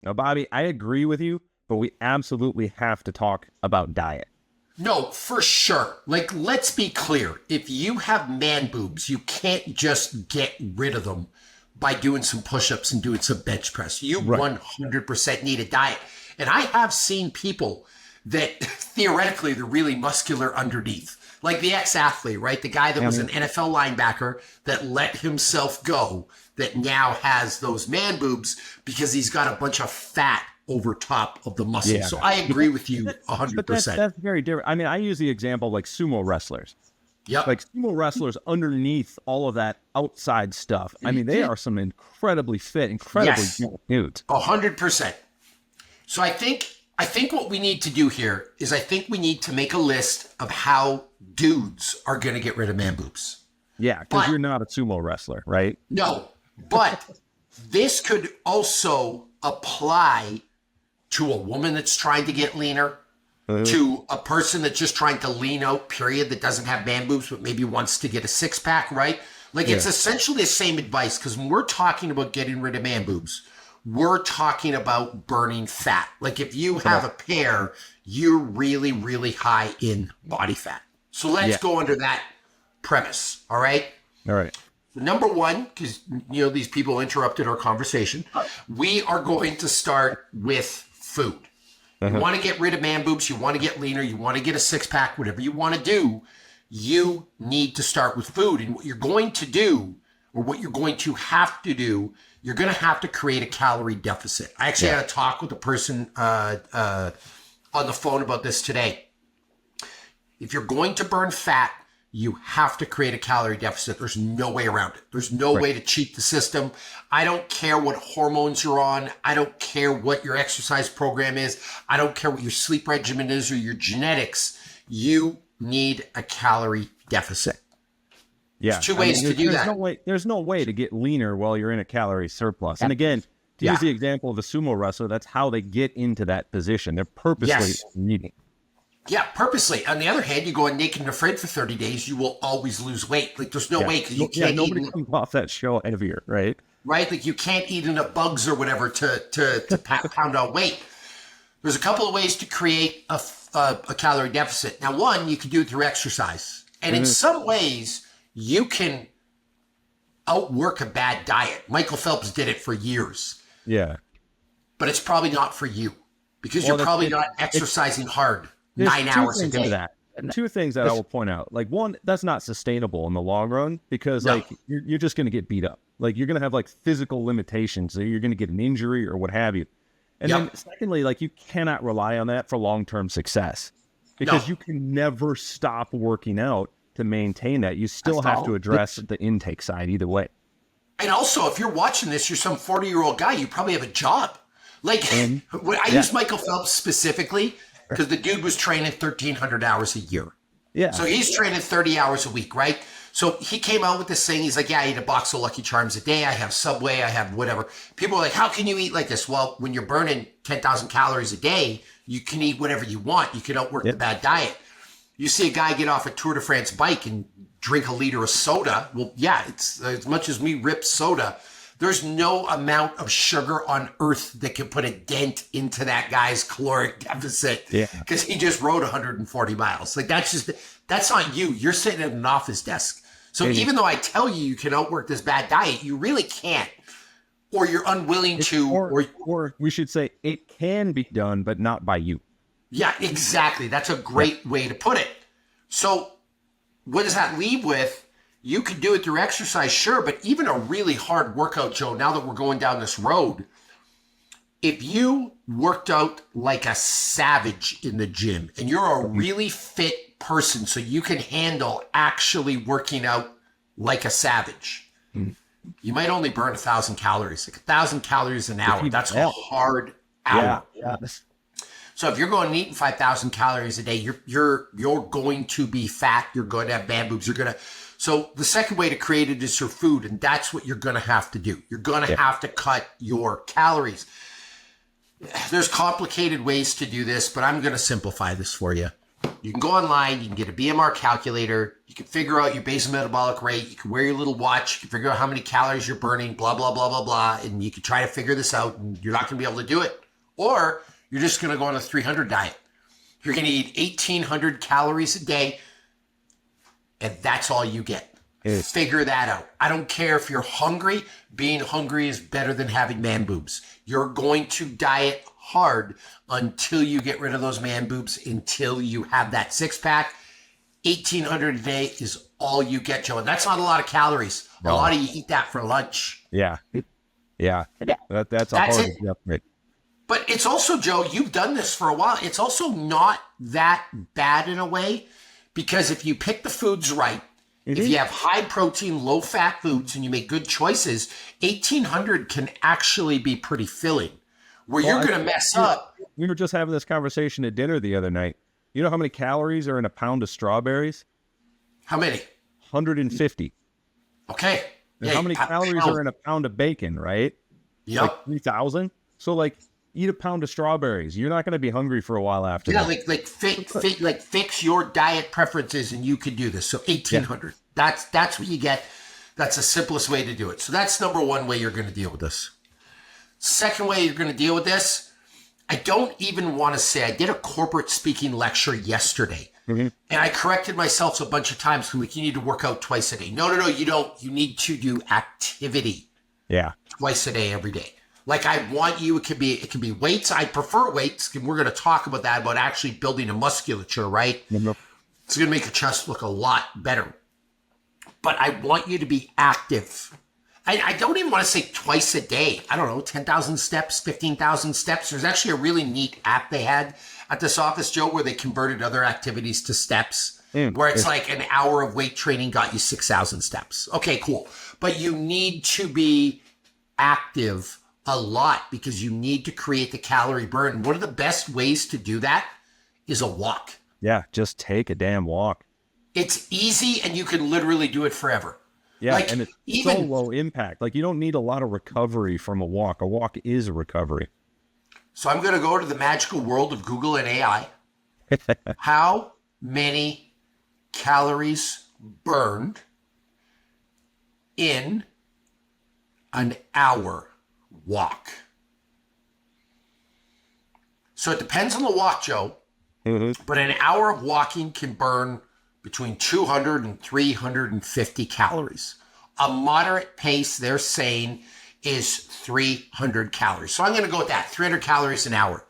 Now, Bobby, I agree with you, but we absolutely have to talk about diet. No, for sure. Like, let's be clear. If you have man boobs, you can't just get rid of them by doing some push-ups and doing some bench press. You 100% need a diet. And I have seen people that theoretically they're really muscular underneath. Like the ex-athlete, right? The guy that was an NFL linebacker that let himself go, that now has those man boobs because he's got a bunch of fat over top of the muscle. Yeah. So I agree with you 100%. But that's very different. I mean, I use the example like sumo wrestlers. Yep. Like sumo wrestlers underneath all of that outside stuff. I mean, they are some incredibly fit, incredibly dudes. 100%. So I think what we need to do here is I think we need to make a list of how dudes are going to get rid of man boobs. Yeah, because you're not a sumo wrestler, right? No, but this could also apply to a woman that's trying to get leaner, to a person that's just trying to lean out, period, that doesn't have man boobs, but maybe wants to get a six-pack, right? Like, it's essentially the same advice, because when we're talking about getting rid of man boobs, we're talking about burning fat. Like, if you have a pair, you're really, really high in body fat. So let's go under that premise, all right? All right. Number one, because, these people interrupted our conversation, we are going to start with food. You want to get rid of man boobs, you want to get leaner, you want to get a six-pack, whatever you want to do, you need to start with food. And what you're going to do, or what you're going to have to do, you're going to have to create a calorie deficit. I actually had a talk with a person on the phone about this today. If you're going to burn fat, you have to create a calorie deficit. There's no way around it. There's no way to cheat the system. I don't care what hormones you're on. I don't care what your exercise program is. I don't care what your sleep regimen is or your genetics. You need a calorie deficit. Yeah. There's two ways to do that. There's no way to get leaner while you're in a calorie surplus. And again, to use the example of the sumo wrestler, that's how they get into that position. They're purposely eating. Yeah, purposely. On the other hand, you go on Naked and Afraid for 30 days, you will always lose weight. Like, there's no way, because you can't nobody comes off that show heavier, right? Right? Like, you can't eat enough bugs or whatever to pound on weight. There's a couple of ways to create a calorie deficit. Now, one, you can do it through exercise. And in some ways, you can outwork a bad diet. Michael Phelps did it for years. Yeah. But it's probably not for you, because you're probably not exercising hard. 9 hours a day. Two things that I will point out. Like, one, that's not sustainable in the long run, because like you're just going to get beat up. Like, you're going to have like physical limitations. So you're going to get an injury or what have you. And then secondly, like, you cannot rely on that for long-term success, because you can never stop working out to maintain that. You still have to address the intake side either way. And also, if you're watching this, you're some 40-year-old guy, you probably have a job. Like, I use Michael Phelps specifically because the dude was training 1,300 hours a year. Yeah. So he's training 30 hours a week, right? So he came out with this thing. He's like, I eat a box of Lucky Charms a day. I have Subway. I have whatever. People are like, how can you eat like this? Well, when you're burning 10,000 calories a day, you can eat whatever you want. You can outwork the bad diet. You see a guy get off a Tour de France bike and drink a liter of soda. Well, yeah, it's as much as we rip soda, there's no amount of sugar on earth that can put a dent into that guy's caloric deficit, because he just rode 140 miles. Like, that's not you. You're sitting at an office desk. So even though I tell you you can outwork this bad diet, you really can't, or you're unwilling to. Or we should say it can be done, but not by you. Yeah, exactly. That's a great way to put it. So what does that leave with? You could do it through exercise, sure, but even a really hard workout, Joe, now that we're going down this road, if you worked out like a savage in the gym and you're a really fit person, so you can handle actually working out like a savage, you might only burn 1,000 calories, like 1,000 calories an hour. That's a hard hour. Yeah. So if you're going and eating 5,000 calories a day, you're going to be fat. You're going to have man boobs. So the second way to create it is through food, and that's what you're going to have to do. You're going to have to cut your calories. There's complicated ways to do this, but I'm going to simplify this for you. You can go online, you can get a BMR calculator, you can figure out your basal metabolic rate, you can wear your little watch, you can figure out how many calories you're burning, blah, blah, blah, blah, blah, and you can try to figure this out, and you're not going to be able to do it. Or you're just going to go on a 300 diet. You're going to eat 1,800 calories a day, and that's all you get. Figure that out. I don't care if you're hungry. Being hungry is better than having man boobs. You're going to diet hard until you get rid of those man boobs, until you have that six-pack. 1,800 a day is all you get, Joe. And that's not a lot of calories. No. A lot of you eat that for lunch. Yeah. That's a hard upgrade. But it's also, Joe, you've done this for a while. It's also not that bad in a way, because if you pick the foods right, if you have high protein, low fat foods, and you make good choices, 1,800 can actually be pretty filling. Where you're going to mess up. We were just having this conversation at dinner the other night. You know how many calories are in a pound of strawberries? How many? 150. Okay. And how many calories are in a pound of bacon, right? Yep. Like 3,000. So like, eat a pound of strawberries. You're not going to be hungry for a while after that. Fix your diet preferences, and you can do this. So 1,800. Yeah. That's what you get. That's the simplest way to do it. So that's number one way you're going to deal with this. Second way you're going to deal with this, I don't even want to say, I did a corporate speaking lecture yesterday, and I corrected myself a bunch of times. Like, you need to work out twice a day. No, you don't. You need to do activity. Yeah. Twice a day, every day. Like, I want you, it can be weights. I prefer weights. And we're going to talk about that, about actually building a musculature, right? Mm-hmm. It's going to make your chest look a lot better. But I want you to be active. I don't even want to say twice a day. I don't know, 10,000 steps, 15,000 steps. There's actually a really neat app they had at this office, Joe, where they converted other activities to steps, where it's like an hour of weight training got you 6,000 steps. Okay, cool. But you need to be active a lot, because you need to create the calorie burn. And one of the best ways to do that is a walk. Yeah, just take a damn walk. It's easy, and you can literally do it forever. Yeah, like, and it's so low impact. Like, you don't need a lot of recovery from a walk. A walk is a recovery. So I'm going to go to the magical world of Google and AI. How many calories burned in an hour walk? So it depends on the walk, Joe. But an hour of walking can burn between 200 and 350 calories. A moderate pace, they're saying, is 300 calories. So I'm going to go with that, 300 calories an hour.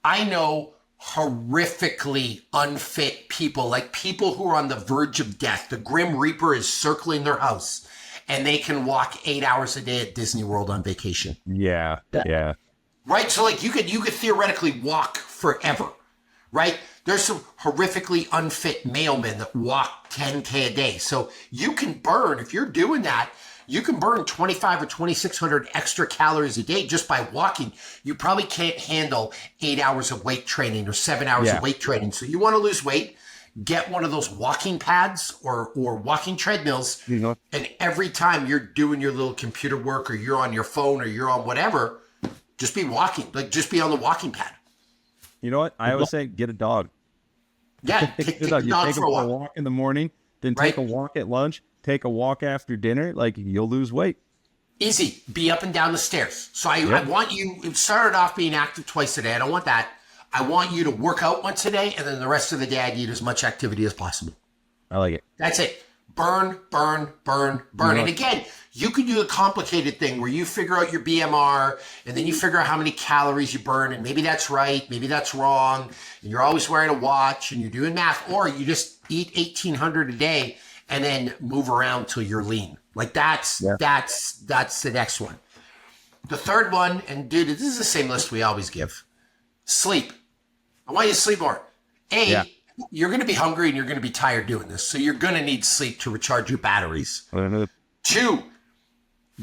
I know horrifically unfit people, like people who are on the verge of death. The Grim Reaper is circling their house, and they can walk 8 hours a day at Disney World on vacation. Yeah. Right? So like you could theoretically walk forever, right? There's some horrifically unfit mailmen that walk 10K a day. So you can burn, if you're doing that, you can burn 2,500 or 2,600 extra calories a day just by walking. You probably can't handle 8 hours of weight training or 7 hours of weight training. So you want to lose weight, get one of those walking pads or walking treadmills. And every time you're doing your little computer work, or you're on your phone, or you're on whatever, just be walking, like just be on the walking pad. You know what? I always say, get a dog. Yeah, take the dog. You take him for a walk in the morning, then take a walk at lunch, take a walk after dinner. Like, you'll lose weight. Easy. Be up and down the stairs. So I want you, it started off being active twice a day. I don't want that. I want you to work out once a day, and then the rest of the day I need as much activity as possible. I like it. That's it. Burn. And again, you can do the complicated thing where you figure out your BMR, and then you figure out how many calories you burn, and maybe that's right, maybe that's wrong, and you're always wearing a watch, and you're doing math, or you just eat 1,800 a day and then move around till you're lean. Like that's the next one. The third one, and dude, this is the same list we always give. Sleep. I want you to sleep more. You're going to be hungry and you're going to be tired doing this. So you're going to need sleep to recharge your batteries. 2,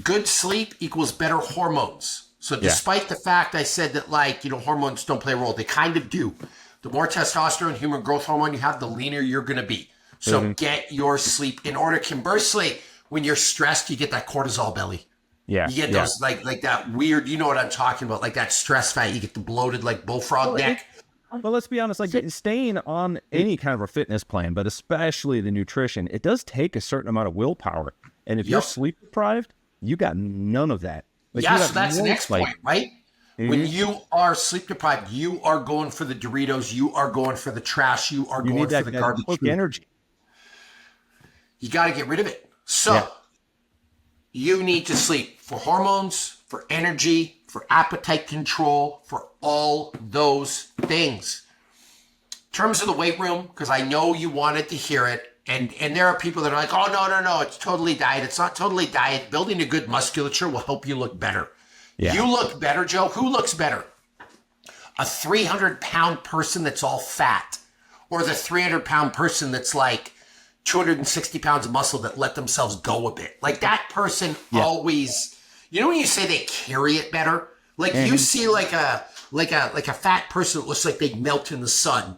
good sleep equals better hormones. So despite the fact I said that, like, hormones don't play a role, they kind of do. The more testosterone, human growth hormone you have, the leaner you're going to be. So get your sleep in order. Conversely, when you're stressed, you get that cortisol belly. Yeah. You get those like that weird, you know what I'm talking about, like that stress fat. You get the bloated like bullfrog neck. But let's be honest, like staying on any kind of a fitness plan, but especially the nutrition, it does take a certain amount of willpower. And if you're sleep deprived, you got none of that. Like, so that's the next point, right? When you are sleep deprived, you are going for the Doritos, you are going for the trash, you are going for the garbage. Quick energy. You got to get rid of it. So you need to sleep for hormones, for energy, for appetite control, for all those things. In terms of the weight room, because I know you wanted to hear it, and there are people that are like, oh, no, it's totally diet. It's not totally diet. Building a good musculature will help you look better. Yeah. You look better, Joe. Who looks better? A 300-pound person that's all fat, or the 300-pound person that's like 260 pounds of muscle that let themselves go a bit? Like that person always, you know, when you say they carry it better, like you see like a fat person that looks like they melt in the sun.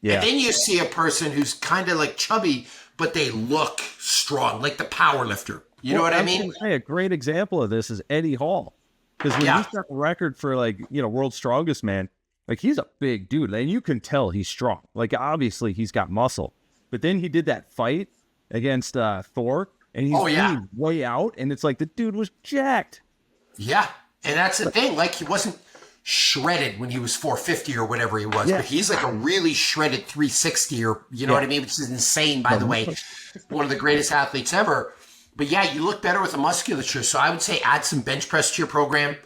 Yeah. And then you see a person who's kind of like chubby, but they look strong, like the power lifter. You know what I mean? A great example of this is Eddie Hall. Because when he set the record for, like, you know, world's strongest man, like, he's a big dude. And you can tell he's strong. Like, obviously, he's got muscle. But then he did that fight against Thor, and he's way out, and it's like the dude was jacked. Yeah, and that's the thing. Like, he wasn't shredded when he was 450 or whatever he was, but he's like a really shredded 360 or, you know what I mean? Which is insane, by the way. One of the greatest athletes ever. But yeah, you look better with the musculature. So I would say add some bench press to your program,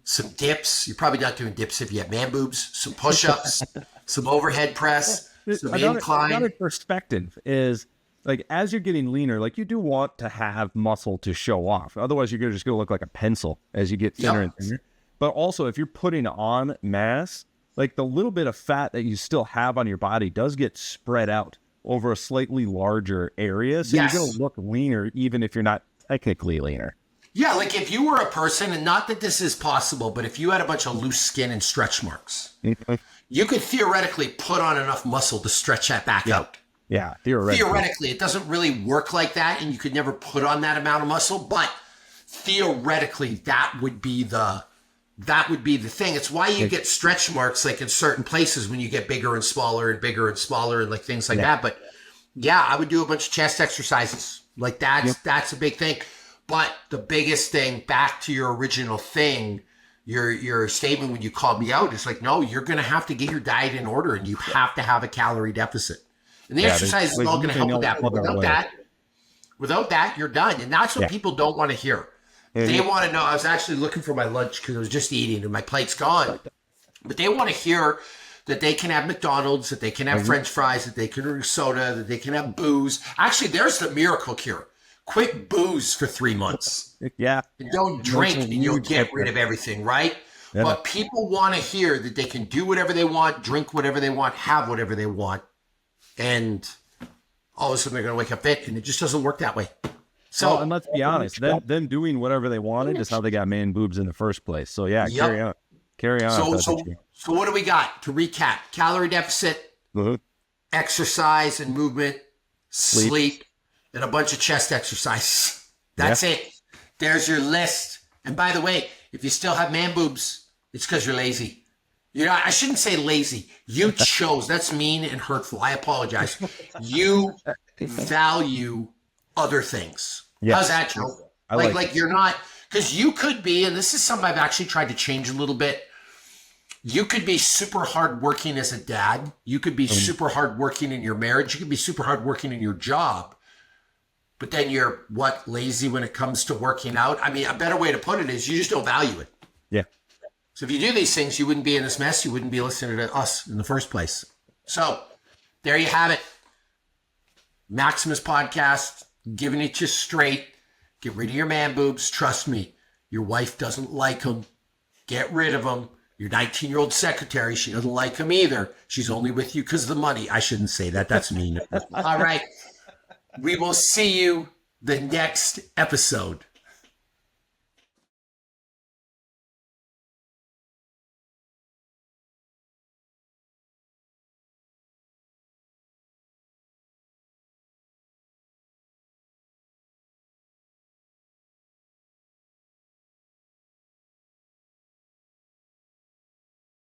some dips. You're probably not doing dips if you have man boobs, some push-ups, some overhead press, some incline. Another perspective is, like, as you're getting leaner, like, you do want to have muscle to show off. Otherwise, you're just going to look like a pencil as you get thinner and thinner. But also, if you're putting on mass, like, the little bit of fat that you still have on your body does get spread out over a slightly larger area. So you're going to look leaner, even if you're not technically leaner. Yeah, like if you were a person, and not that this is possible, but if you had a bunch of loose skin and stretch marks, you could theoretically put on enough muscle to stretch that back out. Yeah, theoretically. Theoretically, it doesn't really work like that, and you could never put on that amount of muscle, but theoretically, that would be the thing. It's why you get stretch marks like in certain places when you get bigger and smaller and like things like that. But yeah, I would do a bunch of chest exercises. Like that's a big thing. But the biggest thing, back to your original thing, your statement when you called me out, is like, no, you're going to have to get your diet in order, and you have to have a calorie deficit. And the exercise is all going to help with that. But without that, you're done. And that's what people don't want to hear. They want to know. I was actually looking for my lunch because I was just eating and my plate's gone. But they want to hear that they can have McDonald's, that they can have French fries, that they can drink soda, that they can have booze. Actually, there's the miracle cure. Quit booze for 3 months. And don't drink and you'll get rid of everything, right? But people want to hear that they can do whatever they want, drink whatever they want, have whatever they want. And all of a sudden they're going to wake up fit, and it just doesn't work that way. So, and let's be honest, them doing whatever they wanted is how they got man boobs in the first place. So yeah, carry on. So what do we got to recap? Calorie deficit, exercise and movement, sleep, and a bunch of chest exercises. That's it. There's your list. And by the way, if you still have man boobs, it's because you're lazy. You know, I shouldn't say lazy. You chose. That's mean and hurtful. I apologize. You value other things. How's that, Joe? Like you're not, because you could be, and this is something I've actually tried to change a little bit. You could be super hardworking as a dad. You could be super hardworking in your marriage. You could be super hardworking in your job. But then you're, lazy when it comes to working out? I mean, a better way to put it is you just don't value it. Yeah. So if you do these things, you wouldn't be in this mess. You wouldn't be listening to us in the first place. So there you have it. Maximus Podcast, giving it to you straight. Get rid of your man boobs. Trust me, your wife doesn't like them. Get rid of them. Your 19-year-old secretary, she doesn't like them either. She's only with you because of the money. I shouldn't say that. That's mean. All right. We will see you the next episode.